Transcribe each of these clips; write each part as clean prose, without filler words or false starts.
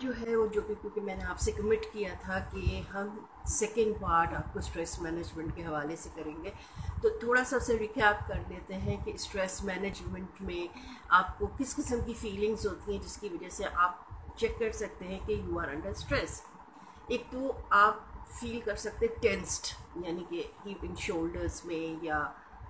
जो है वो जो कि क्योंकि मैंने आपसे कमिट किया था कि हम सेकेंड पार्ट आपको स्ट्रेस मैनेजमेंट के हवाले से करेंगे, तो थोड़ा सा उसे रिकैप कर लेते हैं कि स्ट्रेस मैनेजमेंट में आपको किस किस्म की फीलिंग्स होती हैं जिसकी वजह से आप चेक कर सकते हैं कि यू आर अंडर स्ट्रेस। एक तो आप फील कर सकते हैं टेंस्ड, यानी कि इन शोल्डर्स में या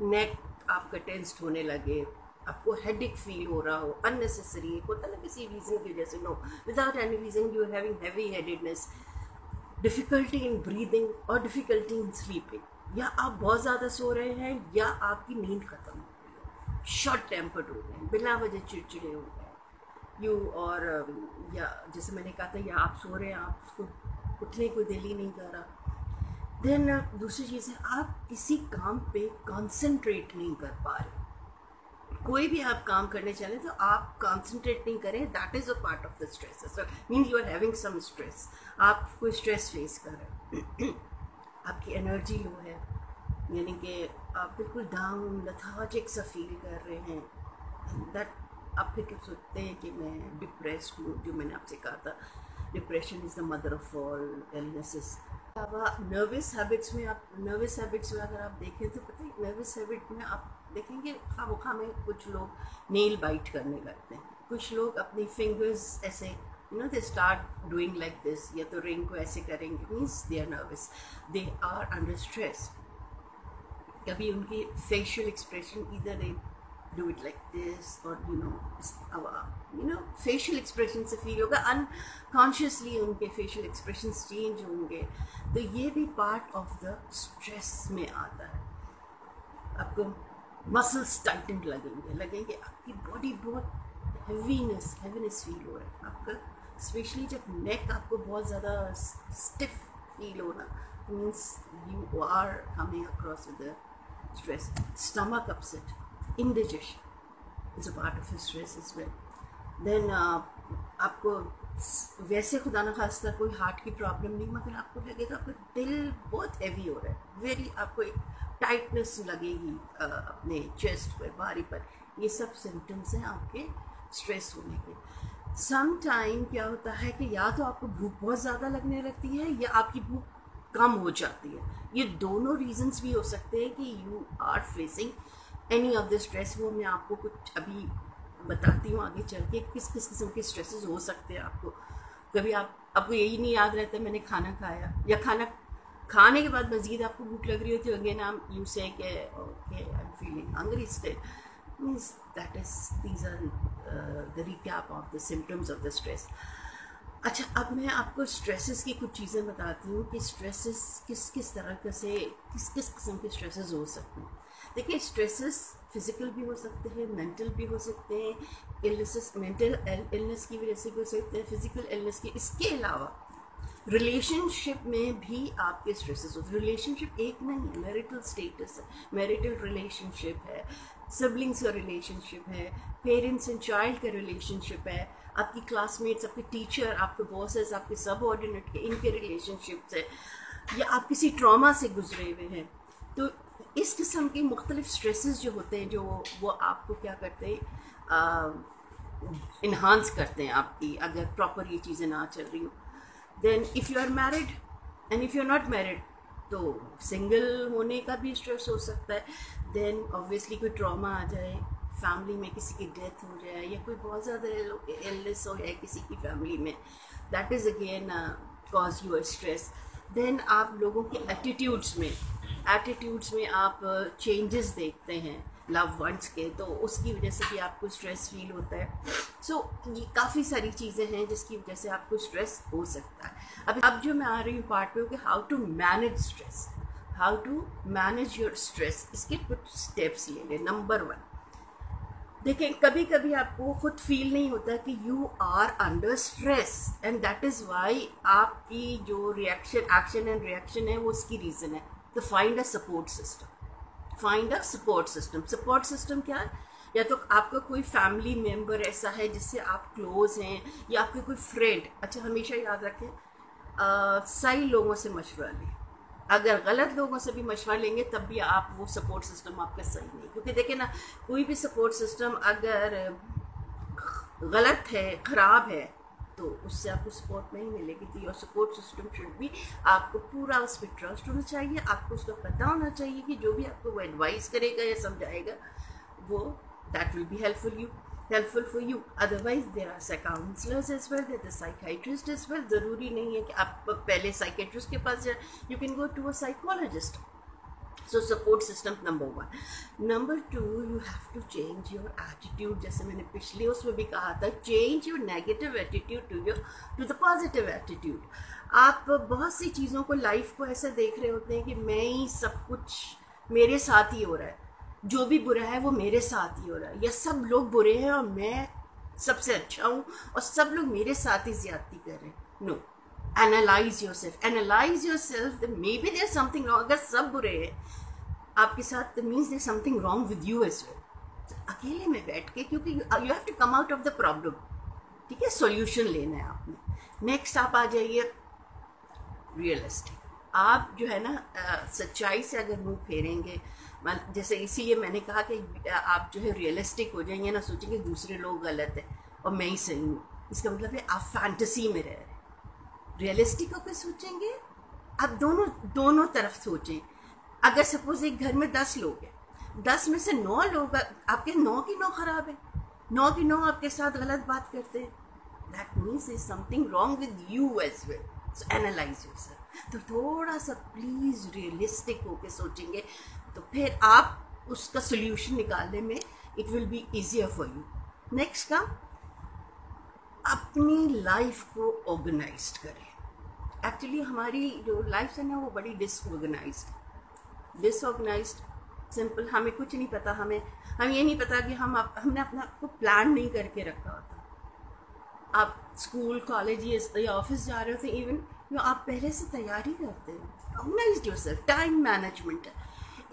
नेक आपका टेंस्ड होने लगे, आपको हेडेक फील हो रहा हो अननेसेसरी, एक होता है ना किसी रीज़न की वजह से, no without any reason you are having heavy headedness, difficulty in breathing और डिफ़िकल्टी इन स्लीपिंग, या आप बहुत ज़्यादा सो रहे हैं या आपकी नींद ख़त्म हो गई है, शॉर्ट टेम्पर्ड हो गए, बिना वजह चिड़चिड़े हो गए यू, और या जैसे मैंने कहा था, या आप सो रहे हैं आपको उठने को दिल ही नहीं कर रहा। देन दूसरी चीज़ है आप किसी काम पे कॉन्सेंट्रेट नहीं कर पा रहे, कोई भी आप काम करने चले तो आप कंसंट्रेट नहीं करें, that is a part of the stress, mean you are having some stress, आप कोई स्ट्रेस फेस कर रहे हैं। आपकी एनर्जी लो है, यानी कि आप बिल्कुल डाउन लथार्जिक सा फील कर रहे हैं, दैट आप फिर सोचते हैं कि मैं डिप्रेस्ड हूँ, जो मैंने आपसे कहा था depression is the mother of all illnesses. Nervous habits में अगर आप देखें तो पता है नर्वस हैबिट में आप देखेंगे खामोखा में कुछ लोग नेल बाइट करने लगते हैं, कुछ लोग अपनी फिंगर्स ऐसे they start doing like this, या तो रिंग को ऐसे करेंगे, means they are nervous, they are under stress. कभी उनकी फेशियल एक्सप्रेशन इधर they do it like this, और फेशियल एक्सप्रेशन से फील होगा, अनकॉन्शियसली उनके फेशियल एक्सप्रेशंस चेंज होंगे, तो ये भी पार्ट ऑफ द स्ट्रेस में आता है। आपको मसल्स टाइटेंड लगेंगे, आपकी बॉडी बहुत हैवीनेस फील हो रहा है आपका, स्पेशली जब नेक आपको बहुत ज़्यादा स्टिफ फील होना, means you are coming across with stress. Stomach upset, indigestion is a part of his stress as well. Then आपको वैसे खुदा न खास्ता कोई हार्ट की प्रॉब्लम नहीं, मगर आपको लगेगा आपका दिल बहुत हैवी हो रहा है, वेरी आपको एक टाइटनेस लगेगी अपने चेस्ट पर, बारी पर, ये सब सिम्टम्स हैं आपके स्ट्रेस होने के। सम टाइम क्या होता है कि या तो आपको भूख बहुत ज़्यादा लगने लगती है या आपकी भूख कम हो जाती है, ये दोनों रीजंस भी हो सकते हैं कि you are facing any of the stress. वो मैं आपको कुछ अभी बताती हूँ आगे चल के किस किस किस्म के स्ट्रेसेस हो सकते हैं आपको। कभी आपको यही नहीं याद रहता मैंने खाना खाया, या खाना खाने के बाद मज़ीद आपको भूख लग रही होती है, अगेन आप you say okay I am feeling hungry still, means that is these are the recap of the symptoms of the stress. अच्छा, अब मैं आपको स्ट्रेसेस की कुछ चीज़ें बताती हूँ कि स्ट्रेसेस किस किस तरह से किस किस किस्म के स्ट्रेसेस हो सकते हैं। देखिए, स्ट्रेसेस फिजिकल भी हो सकते हैं, मेंटल भी हो सकते हैं, इलनेसेस मेंटल इलनेस की वजह से भी हो सकते हैं, फिजिकल इलनेस की। इसके अलावा रिलेशनशिप में भी आपके स्ट्रेसेस होते हैं। रिलेशनशिप एक नहीं है, मैरिटल स्टेटस है, मैरिटल रिलेशनशिप है, सिबलिंग्स का रिलेशनशिप है, पेरेंट्स एंड चाइल्ड का रिलेशनशिप है, आपकी क्लासमेट्स, आपके टीचर, आपके बॉसेस, आपके सबऑर्डिनेट के, इनके रिलेशनशिप्स है, या आप किसी ट्रॉमा से गुजरे हुए हैं। तो इस किस्म के मुख्तलिफ स्ट्रेसेस जो होते हैं, जो वो आपको क्या करते हैं, इन्हांस करते हैं आपकी, अगर प्रॉपर ये चीज़ें ना चल रही हो। Then if you are married and if you are not married, तो सिंगल होने का भी स्ट्रेस हो सकता है। देन ऑब्वियसली कोई ट्रॉमा आ जाए, फैमिली में किसी की डेथ हो जाए, या कोई बहुत ज़्यादा इलनेस हो जाए किसी की फैमिली में, that is again cause your stress. Then आप लोगों के एटीट्यूड्स में आप चेंजेस देखते हैं लव वंस के, तो उसकी वजह से भी आपको स्ट्रेस फील होता है। सो ये काफ़ी सारी चीज़ें हैं जिसकी वजह से आपको स्ट्रेस हो सकता है। अब जो मैं आ रही हूँ पार्ट पे, कि how to manage stress, how to manage your stress, इसके कुछ स्टेप्स ले लें। नंबर 1, देखें, कभी कभी आपको खुद फील नहीं होता कि you are under stress, and that is why आपकी जो एक्शन एंड रिएक्शन है वो उसकी रीज़न है। तो find a support system. Support system क्या है? या तो आपका कोई फैमिली मेम्बर ऐसा है जिससे आप क्लोज हैं, या आपके कोई फ्रेंड। अच्छा, हमेशा याद रखें, सही लोगों से मशवरा लें, अगर गलत लोगों से भी मशवरा लेंगे तब भी आप वो सपोर्ट सिस्टम आपका सही नहीं, क्योंकि देखिए ना, कोई भी सपोर्ट सिस्टम अगर गलत है, ख़राब है, तो उससे आपको सपोर्ट नहीं मिलेगी। तो योर सपोर्ट सिस्टम शुड भी, आपको पूरा उस पर ट्रस्ट होना चाहिए, आपको उसका पता होना चाहिए कि जो भी आपको वो एडवाइस करेगा या समझाएगा वो that will be helpful for you. Otherwise there are counselors as well, there are psychiatrists as well. ज़रूरी नहीं है कि आप पहले साइकेट्रिस्ट के पास जाए, you can go to a psychologist. So support system number 1. Number 2, you have to change your attitude. जैसे मैंने पिछले उसमें भी कहा था, change your negative attitude to the positive attitude. आप बहुत सी चीज़ों को, लाइफ को ऐसे देख रहे होते हैं कि मैं ही सब कुछ मेरे साथ ही हो रहा है, जो भी बुरा है वो मेरे साथ ही हो रहा है, या सब लोग बुरे हैं और मैं सबसे अच्छा हूँ और सब लोग मेरे साथ ही ज्यादती कर रहे हैं। No, analyse yourself, maybe there something wrong. अगर सब बुरे हैं आपके साथ, means there something wrong with you as well. अकेले में बैठ के, क्योंकि you have to come out of the problem, ठीक है, सॉल्यूशन लेना है आपने। नेक्स्ट आप आ जाइए रियलिस्टिक। आप जो है ना सच्चाई से अगर मुंह फेरेंगे, जैसे इसीलिए मैंने कहा कि आप जो है रियलिस्टिक हो जाएंगे ना, सोचेंगे दूसरे लोग गलत है और मैं ही सही हूँ। इसका मतलब है आप फैंटेसी में रह रहे हैं। रियलिस्टिक होकर सोचेंगे, आप दोनों तरफ सोचें। अगर सपोज एक घर में 10 लोग हैं, 10 में से 9 लोग आपके 9 की 9 खराब है, 9 की 9 आपके साथ गलत बात करते हैं, that means is something wrong with you as well. So analyse yourself. तो थोड़ा सा प्लीज रियलिस्टिक होके सोचेंगे तो फिर आप उसका सोल्यूशन निकालने में it will be easier for you. Next का, अपनी लाइफ को ऑर्गेनाइज्ड करें। एक्चुअली हमारी जो लाइफ है ना वो बड़ी डिसऑर्गेनाइज्ड सिंपल, हमें कुछ नहीं पता, हमें ये नहीं पता कि हमने अपना को प्लान नहीं करके रखा होता। आप स्कूल, कॉलेज या ऑफिस जा रहे होते, इवन आप पहले से तैयारी करते हैं। Organise yourself. टाइम मैनेजमेंट है,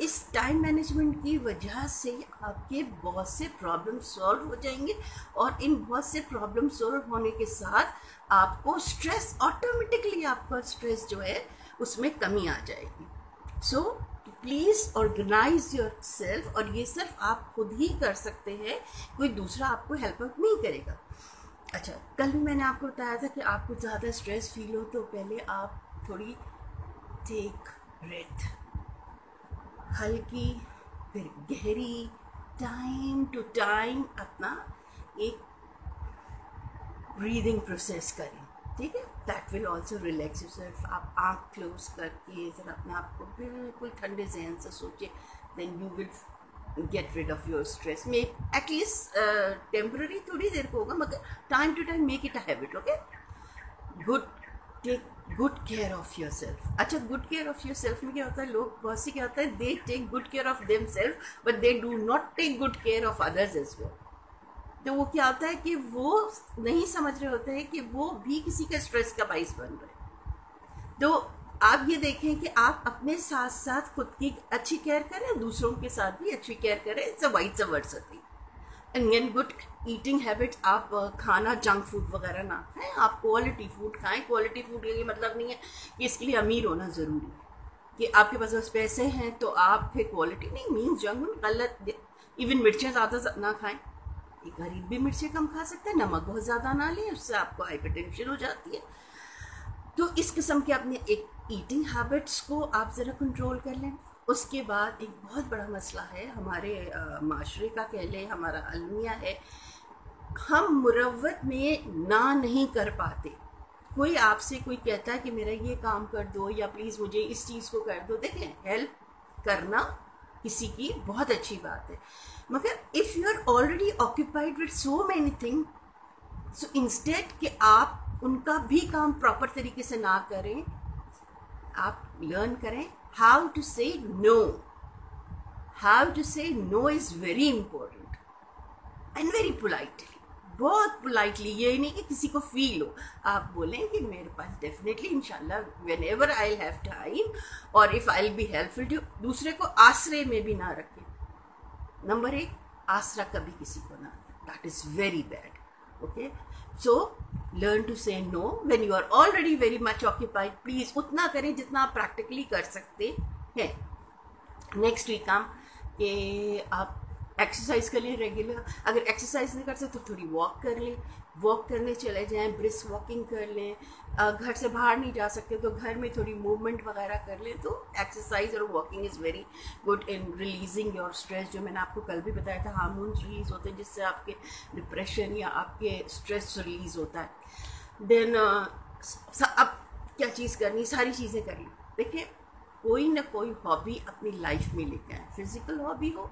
इस टाइम मैनेजमेंट की वजह से आपके बहुत से प्रॉब्लम सॉल्व हो जाएंगे और इन बहुत से प्रॉब्लम सॉल्व होने के साथ आपको स्ट्रेस, ऑटोमेटिकली आपका स्ट्रेस जो है उसमें कमी आ जाएगी। सो प्लीज़ ऑर्गेनाइज योरसेल्फ, और ये सिर्फ आप खुद ही कर सकते हैं, कोई दूसरा आपको हेल्प नहीं करेगा। अच्छा, कल भी मैंने आपको बताया था कि आपको ज़्यादा स्ट्रेस फील हो तो पहले आप थोड़ी टेक ब्रेथ, हल्की फिर गहरी, टाइम टू टाइम अपना एक ब्रीदिंग प्रोसेस करें, ठीक है। That will also relax yourself. आप आँख क्लोज करके ज़रा अपने आप को बिल्कुल ठंडे जहन से सोचिए, then you will get rid of your stress. May at least temporary थोड़ी देर को होगा, मगर time to time make it a habit, okay? Take good care of yourself. अच्छा, good care of yourself में क्या होता है, लोग बहुत सी क्या होता है, they take good care of themselves but they do not take good care of others as well. तो वो क्या होता है कि वो नहीं समझ रहे होते हैं कि वो भी किसी का स्ट्रेस का बाइस बन रहे हैं। तो आप ये देखें कि आप अपने साथ साथ खुद की अच्छी केयर करें, दूसरों के साथ भी अच्छी केयर करें। It's a vice versa thing. And good eating habits, आप खाना जंक फूड वगैरह ना खाएं, आप क्वालिटी फूड खाएं। क्वालिटी फूड ये मतलब नहीं है कि इसके लिए अमीर होना ज़रूरी है, कि आपके पास बस पैसे हैं तो आप फिर क्वालिटी नहीं, मीन्स जंक फूड गलत। इवन मिर्चें ज़्यादा ना खाएं, एक गरीब भी मिर्चें कम खा सकते हैं, नमक बहुत ज़्यादा ना लें, उससे आपको हाइपरटेंशन हो जाती है। तो इस किस्म के अपने एक ईटिंग हैबिट्स को आप ज़रा कंट्रोल कर लें। उसके बाद एक बहुत बड़ा मसला है हमारे माशरे का, कह लें हमारा अलमिया है, हम मुरव्वत में ना नहीं कर पाते। कोई आपसे कोई कहता है कि मेरा ये काम कर दो या प्लीज़ मुझे इस चीज़ को कर दो। देखें, हेल्प करना किसी की बहुत अच्छी बात है, मगर if you are already occupied with so many thing, so instead कि आप उनका भी काम प्रॉपर तरीके से ना करें, आप लर्न करें हाउ टू से नो। हाउ टू से no is very important and very politely, बहुत पोलाइटली। ये नहीं कि किसी को फील हो, आप बोलें कि मेरे पास डेफिनेटली इंशाल्लाह whenever I have time और if I will be helpful to. दूसरे को आश्रय में भी ना रखें। नंबर 1, आसरा कभी किसी को ना, that is very bad, okay. So learn to say no when you are already very much occupied. Please उतना करें जितना आप प्रैक्टिकली कर सकते हैं। नेक्स्ट वीक काम कि आप एक्सरसाइज कर लें रेगुलर। अगर एक्सरसाइज नहीं कर सकते तो थोड़ी वॉक कर लें। वॉक करने चले जाएं, ब्रिस्क वॉकिंग कर लें, घर से बाहर नहीं जा सकते तो घर में थोड़ी मूवमेंट वगैरह कर लें। तो एक्सरसाइज और walking is very good in releasing your stress. जो मैंने आपको कल भी बताया था, हार्मोन्स रिलीज होते हैं जिससे आपके डिप्रेशन या आपके स्ट्रेस रिलीज होता है। देन अब क्या चीज़ करनी, सारी चीज़ें कर ली। देखिए, कोई ना कोई हॉबी अपनी लाइफ में लेके आए, फिजिकल हॉबी हो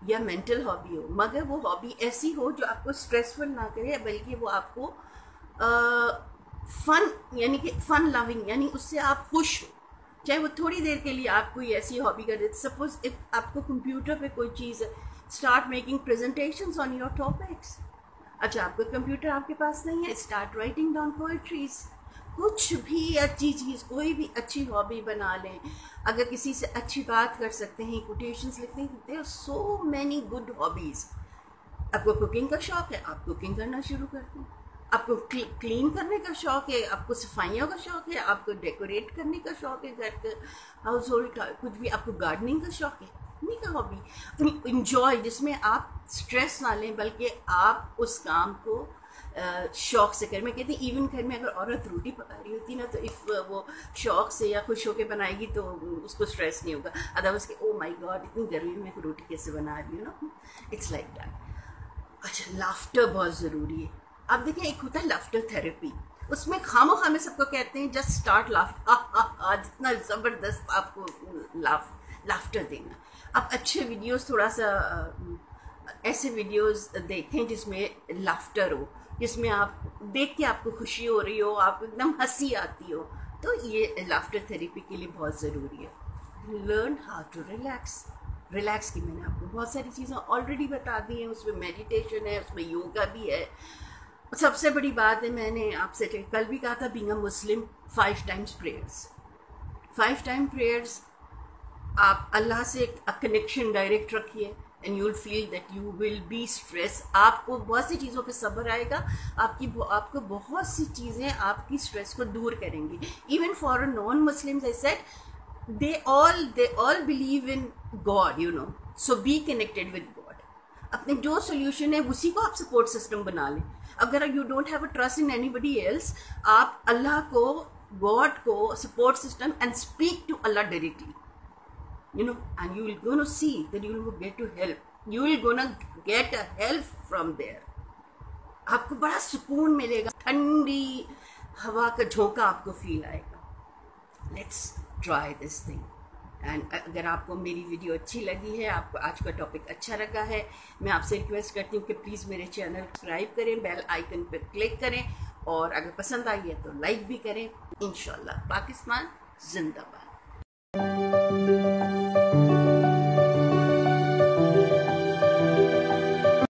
या मेंटल हॉबी हो, मगर वो हॉबी ऐसी हो जो आपको स्ट्रेसफुल ना करे, बल्कि वो आपको फन, यानी कि फन लविंग, यानी उससे आप खुश हो। चाहे वो थोड़ी देर के लिए आप कोई ऐसी हॉबी कर देते, सपोज इफ आपको कंप्यूटर पे कोई चीज़ है, start making presentations on your topics. अच्छा, आपका कंप्यूटर आपके पास नहीं है, स्टार्ट राइटिंग डाउन पोएट्रीज। कुछ भी अच्छी चीज़, कोई भी अच्छी हॉबी बना लें। अगर किसी से अच्छी बात कर सकते हैं, कोटेशंस लिखते हैं, there are so many good hobbies. आपको कुकिंग का शौक है, आप कुकिंग करना शुरू कर दें। आपको क्लीन करने का शौक है, आपको सफाइयों का शौक है, आपको डेकोरेट करने का शौक है, घर का हाउस होल्ड का कुछ भी, आपको गार्डनिंग का शौक है, नहीं का हॉबी इंजॉय, जिसमें आप स्ट्रेस ना लें बल्कि आप उस काम को शौक से करें। मैं कहती हूँ इवन घर में अगर औरत रोटी पका रही होती ना, तो इफ़ वो शौक से या खुश होकर बनाएगी तो उसको स्ट्रेस नहीं होगा। अदरवाइज के ओ माय गॉड इतनी गर्मी में रोटी कैसे बना रही हूँ ना, इट्स लाइक दैट। अच्छा, लाफ्टर बहुत ज़रूरी है। आप देखें, एक होता है लाफ्टर थेरेपी, उसमें खामोखा में सबको कहते हैं जस्ट स्टार्ट लाफ, जितना ज़बरदस्त आपको लाफ्टर देना। आप अच्छे वीडियोस, थोड़ा सा ऐसे वीडियोस देखें जिसमें लाफ्टर हो, जिसमें आप देख के आपको खुशी हो रही हो, आपको एकदम हंसी आती हो, तो ये लाफ्टर थेरेपी के लिए बहुत ज़रूरी है। लर्न हाउ टू रिलैक्स की मैंने आपको बहुत सारी चीज़ें ऑलरेडी बता दी हैं। उसमें मेडिटेशन है, उसमें योगा भी है। सबसे बड़ी बात है, मैंने आपसे कल भी कहा था, being a Muslim 5 times prayers, 5 time prayers. आप अल्लाह से एक कनेक्शन डायरेक्ट रखिए and you will feel that you will be stress. आपको बहुत सी चीज़ों पे सब्र आएगा, आपको बहुत सी चीज़ें आपकी स्ट्रेस को दूर करेंगी। Even for non Muslims I said they all believe in God, you know, so be connected with God. अपने जो सोल्यूशन है उसी को आप सपोर्ट सिस्टम बना लें। अगर you don't have a trust in anybody else, आप अल्लाह को, गॉड को support system and speak to Allah directly, you know, and you will gonna see that you will get to help, you will gonna get a help from there. आपको बड़ा सुकून मिलेगा, ठंडी हवा का झोंका आपको फील आएगा। Let's try this thing. And अगर आपको मेरी वीडियो अच्छी लगी है, आपको आज का टॉपिक अच्छा लगा है, मैं आपसे रिक्वेस्ट करती हूँ कि प्लीज़ मेरे चैनल सब्सक्राइब करें, बेल आइकन पर क्लिक करें, और अगर पसंद आई है तो लाइक भी करें। इंशाल्लाह। पाकिस्तान जिंदाबाद।